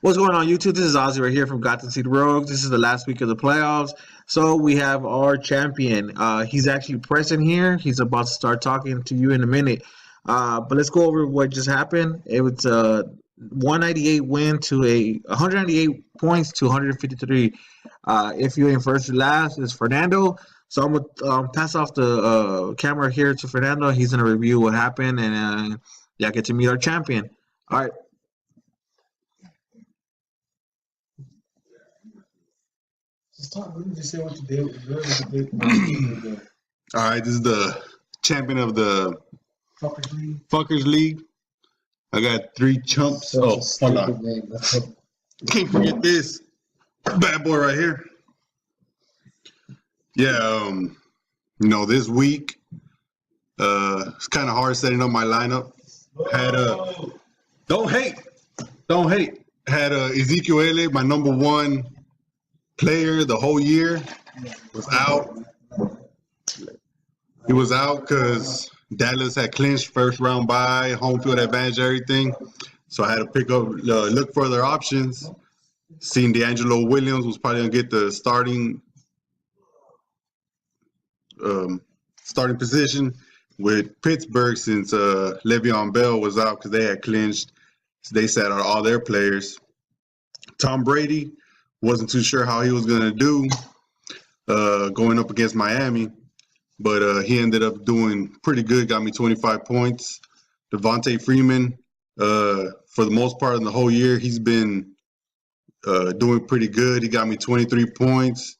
What's going on, YouTube? This is Ozzy right here from Gotham Rouges. This is the last week of the playoffs. So we have our champion. He's actually present here. He's about to start talking to you in a minute. But let's go over what just happened. It was a 198 win to a 198 points to 153. If you're in first or last, it's Fernando. So I'm gonna pass off the camera here to Fernando. He's gonna review what happened and get to meet our champion. All right. Just say what you did. All right, this is the champion of the Fuckers League. I got 3 chumps. Oh, hold on. Can't forget this bad boy right here. Yeah, this week, it's kind of hard setting up my lineup. Had don't hate. Had Ezekiel Elliott, my number 1 player the whole year, was out. He was out because Dallas had clinched first round bye, home field advantage, everything. So I had to pick up, look for other options. Seen D'Angelo Williams was probably gonna get the starting position with Pittsburgh since Le'Veon Bell was out because they had clinched. So they sat out all their players. Tom Brady, wasn't too sure how he was going to do going up against Miami, but he ended up doing pretty good, got me 25 points. Devontae Freeman, for the most part in the whole year, he's been doing pretty good. He got me 23 points.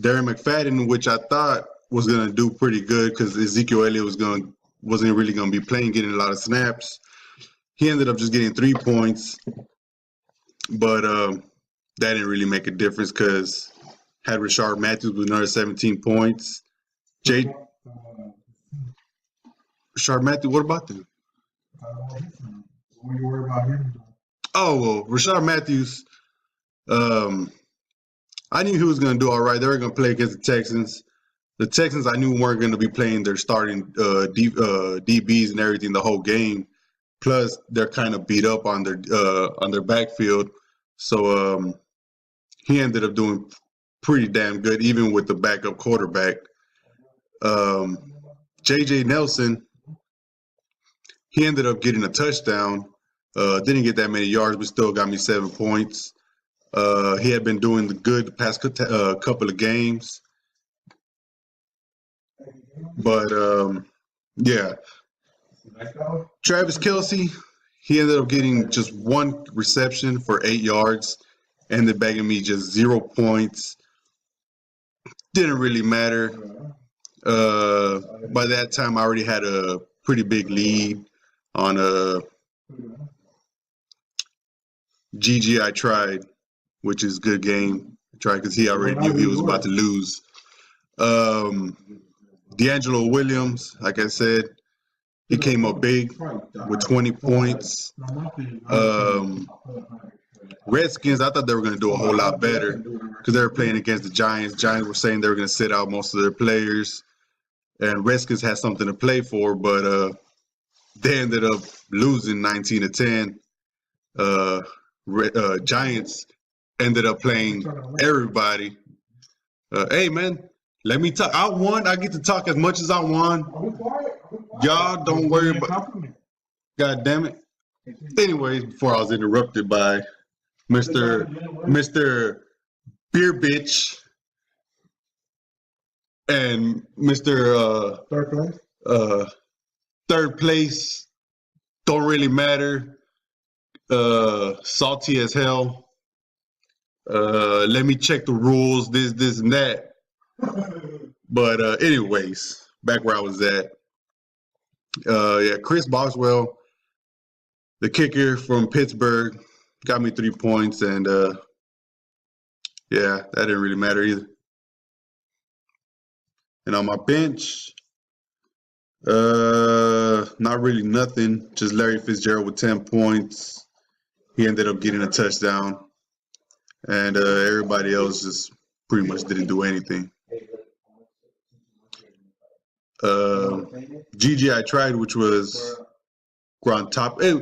Darren McFadden, which I thought was going to do pretty good because Ezekiel Elliott wasn't really going to be playing, getting a lot of snaps. He ended up just getting 3 points, but that didn't really make a difference because had Rashard Matthews with another 17 points. Rashard Matthews, what about them? What do you worry about him? Oh, well, Rashard Matthews, I knew he was going to do all right. They were going to play against the Texans. The Texans, I knew, weren't going to be playing their starting DBs and everything the whole game. Plus, they're kind of beat up on their backfield. So he ended up doing pretty damn good, even with the backup quarterback. J.J. Nelson, he ended up getting a touchdown. Didn't get that many yards, but still got me 7 points. He had been doing good the past couple of games. But, yeah. Travis Kelce, he ended up getting just 1 reception for 8 yards. Ended bagging me just 0 points. Didn't really matter. By that time, I already had a pretty big lead on GG I tried, which is good game. I tried because he already knew he was about to lose. D'Angelo Williams, like I said, he came up big with 20 points. Redskins, I thought they were going to do a whole lot better because they were playing against the Giants. Giants were saying they were going to sit out most of their players. And Redskins had something to play for, but they ended up losing 19-10. Giants ended up playing everybody. Hey, man, let me talk. I won. I get to talk as much as I want. Y'all don't worry about it. God damn it. Anyways, before I was interrupted by Mr. Beer Bitch and Mr. Third place don't really matter. Salty as hell. Let me check the rules, this and that. But anyways, back where I was at. Chris Boswell, the kicker from Pittsburgh, got me 3 points, and that didn't really matter either. And on my bench, not really nothing. Just Larry Fitzgerald with 10 points. He ended up getting a touchdown, and everybody else just pretty much didn't do anything. GG I tried, which was Grand Top. Hey,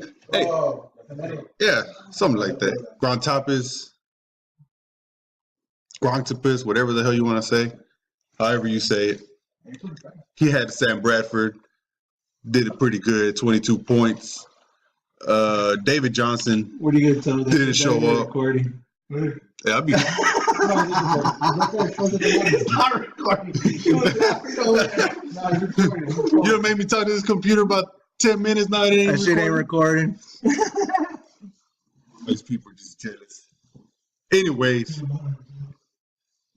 Yeah, something like that. Grontopus, whatever the hell you want to say. However you say it. He had Sam Bradford. Did it pretty good, 22 points. David Johnson What are you gonna tell them? didn't show up. Recording. Yeah, I'll be. It's not recording. You done made me talk to this computer about 10 minutes now. It ain't That shit ain't recording. recording. These people are just jealous. Anyways,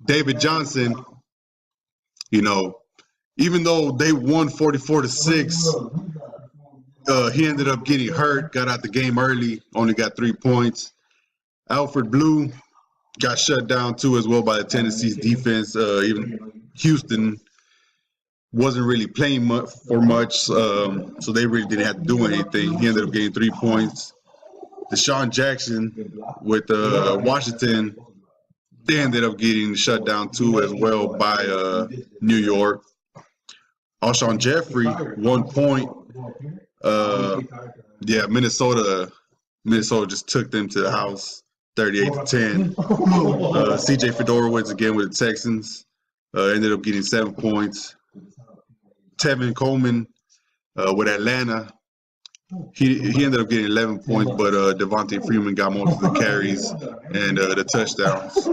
David Johnson, you know, even though they won 44-6, he ended up getting hurt, got out the game early, only got 3 points. Alfred Blue got shut down too as well by the Tennessee's defense. Even Houston wasn't really playing much, so they really didn't have to do anything. He ended up getting 3 points. Deshaun Jackson with Washington, they ended up getting shut down too as well by New York. Alshon Jeffrey, 1 point. Yeah, Minnesota just took them to the house, 38-10. CJ Fedorowicz again with the Texans, ended up getting 7 points. Tevin Coleman with Atlanta, he ended up getting 11 points, but Devontae Freeman got most of the carries and the touchdowns.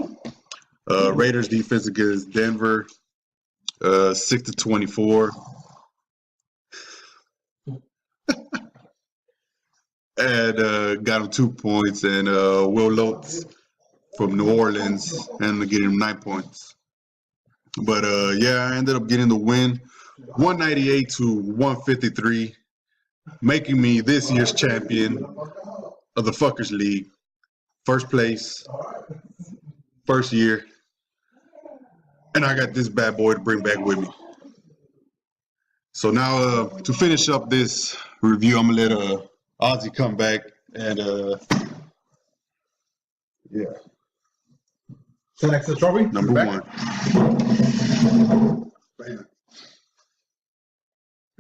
Raiders defense against Denver, 6-24. And got him 2 points, and Will Lutz from New Orleans ended up getting him 9 points. But yeah, I ended up getting the win, 198-153, making me this year's champion of the Fuckers League. First place, first year. And I got this bad boy to bring back with me. So now to finish up this review, I'm going to let Ozzy come back and yeah. So next to the trophy? Number one.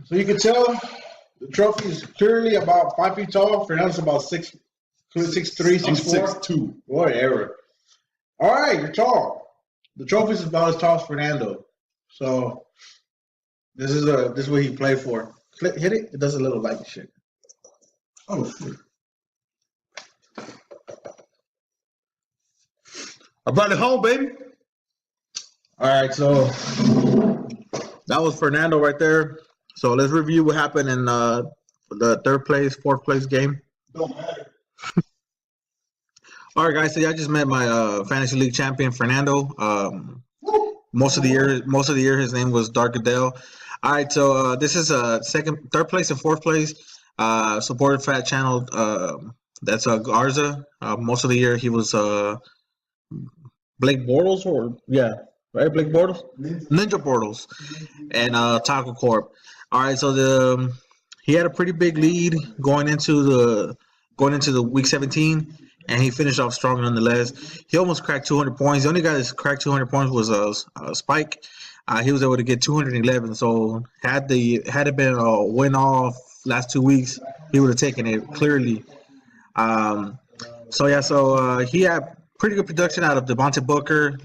So you can tell the trophy is clearly about 5 feet tall. Fernando's about 6'3", 6'4". 6'2". Whatever. All right, you're tall. The trophy is about as tall as Fernando. So this is what he played for. Hit it. It does a little light shit. Oh shit. I brought it home, baby. All right, so that was Fernando right there. So let's review what happened in the third place, fourth place game. Don't matter. All right, guys. So I just met my fantasy league champion, Fernando. Most of the year, his name was Dark Adele. All right, so this is third place, and fourth place. Supported FATT channel. That's Garza. Most of the year, he was Blake Bortles, right? Blake Bortles, Ninja Bortles, and Taco Corp. All right, so he had a pretty big lead going into the week 17. And he finished off strong nonetheless. He almost cracked 200 points. The only guy that cracked 200 points was Spike. He was able to get 211. So had it been a win off last 2 weeks, he would have taken it clearly. So he had pretty good production out of Devontae Booker,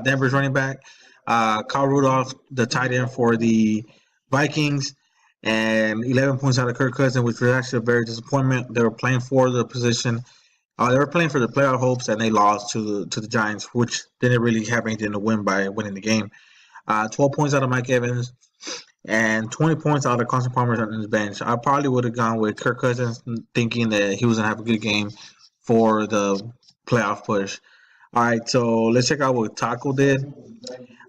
Denver's running back, Kyle Rudolph, the tight end for the Vikings, and 11 points out of Kirk Cousins, which was actually a very disappointment. They were playing for the position. They were playing for the playoff hopes, and they lost to the Giants, which didn't really have anything to win by winning the game. 12 points out of Mike Evans, and 20 points out of Carson Palmer on his bench. I probably would have gone with Kirk Cousins, thinking that he was going to have a good game for the playoff push. All right, so let's check out what Taco did.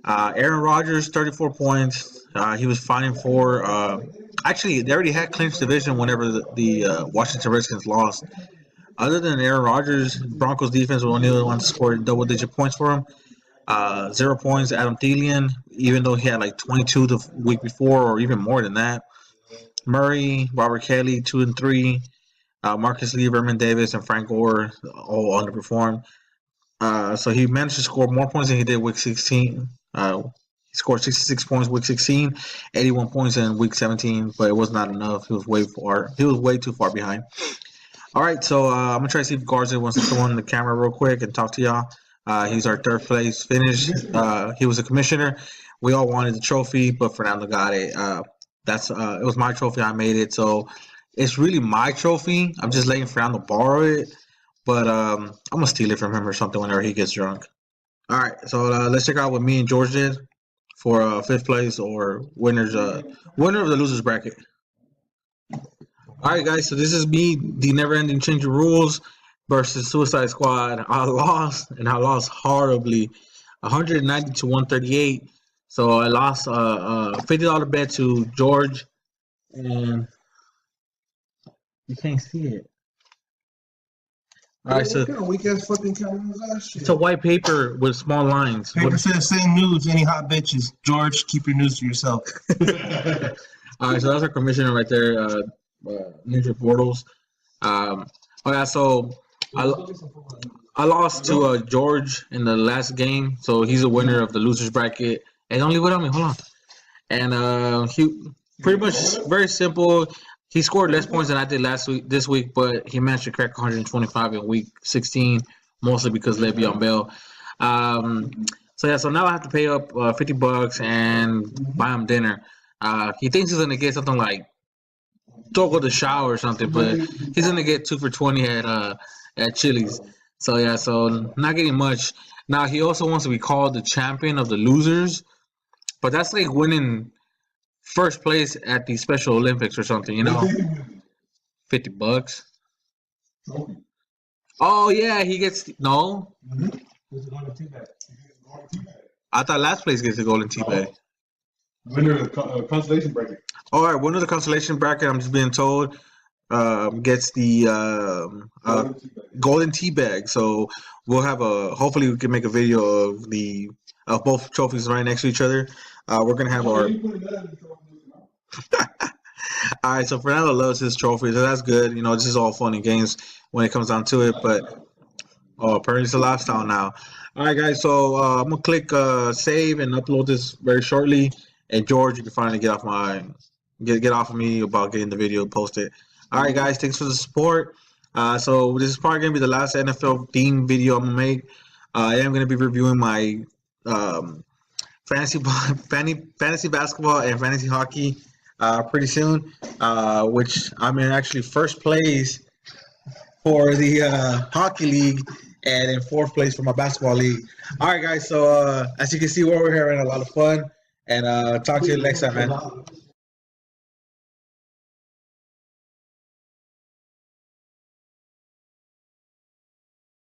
Aaron Rodgers, 34 points. He was fighting for actually, they already had clinched division whenever the Washington Redskins lost. Other than Aaron Rodgers, Broncos defense was only the one to score double-digit points for him. 0 points. Adam Thielen, even though he had like 22 the week before, or even more than that. Murray, Robert Kelly, 2 and 3. Marcus Lee, Vernon Davis, and Frank Gore all underperformed. So he managed to score more points than he did week 16. He scored 66 points week 16, 81 points in week 17, but it was not enough. He was way too far behind. All right, so I'm gonna try to see if Garza wants to come on the camera real quick and talk to y'all. He's our third place finish. He was a commissioner. We all wanted the trophy, but Fernando got it. It was my trophy. I made it, so it's really my trophy. I'm just letting Fernando borrow it, but I'm gonna steal it from him or something whenever he gets drunk. All right, so let's check out what me and George did for fifth place or winner of the losers bracket. All right, guys. So this is me, the never-ending change of rules versus Suicide Squad. I lost, and I lost horribly, 190 to 138. So I lost $50 bet to George, and you can't see it. All right, so What kind of weak ass fucking camera is that shit? it's a white paper with small lines. Paper says same news, any hot bitches. George, keep your news to yourself. All right, so that's our commissioner right there, Ninja Portals. Oh yeah, so I lost to George in the last game, so he's a winner of the losers bracket. Hey, don't leave it on me. Hold on. And he pretty much very simple. He scored less points than I did this week, but he managed to crack 125 in week 16, mostly because Le'Veon Bell. So now I have to pay up $50 and buy him dinner. He thinks he's gonna get something like go to shower or something, but he's gonna get 2 for 20 at Chili's. So yeah, so not getting much. Now he also wants to be called the champion of the losers, but that's like winning first place at the Special Olympics or something, you know. $50. Oh yeah, he gets no. I thought last place gets the golden tea bag. Winner of the constellation bracket. All right, winner of the constellation bracket. I'm just being told gets the golden tea bag. So we'll have hopefully we can make a video of both trophies right next to each other. We're gonna have our. All right, so Fernando loves his trophies, so that's good. You know, this is all fun and games when it comes down to it, but apparently it's a lifestyle now. All right, guys, so I'm gonna click save and upload this very shortly. And George, you can finally get off of me about getting the video posted. All right, guys, thanks for the support. So this is probably gonna be the last NFL themed video I'm gonna make. I am gonna be reviewing my fantasy basketball and fantasy hockey pretty soon, which I'm in actually first place for the hockey league and in fourth place for my basketball league. All right, guys. So as you can see, we're over here having a lot of fun, and talk to you next time, man.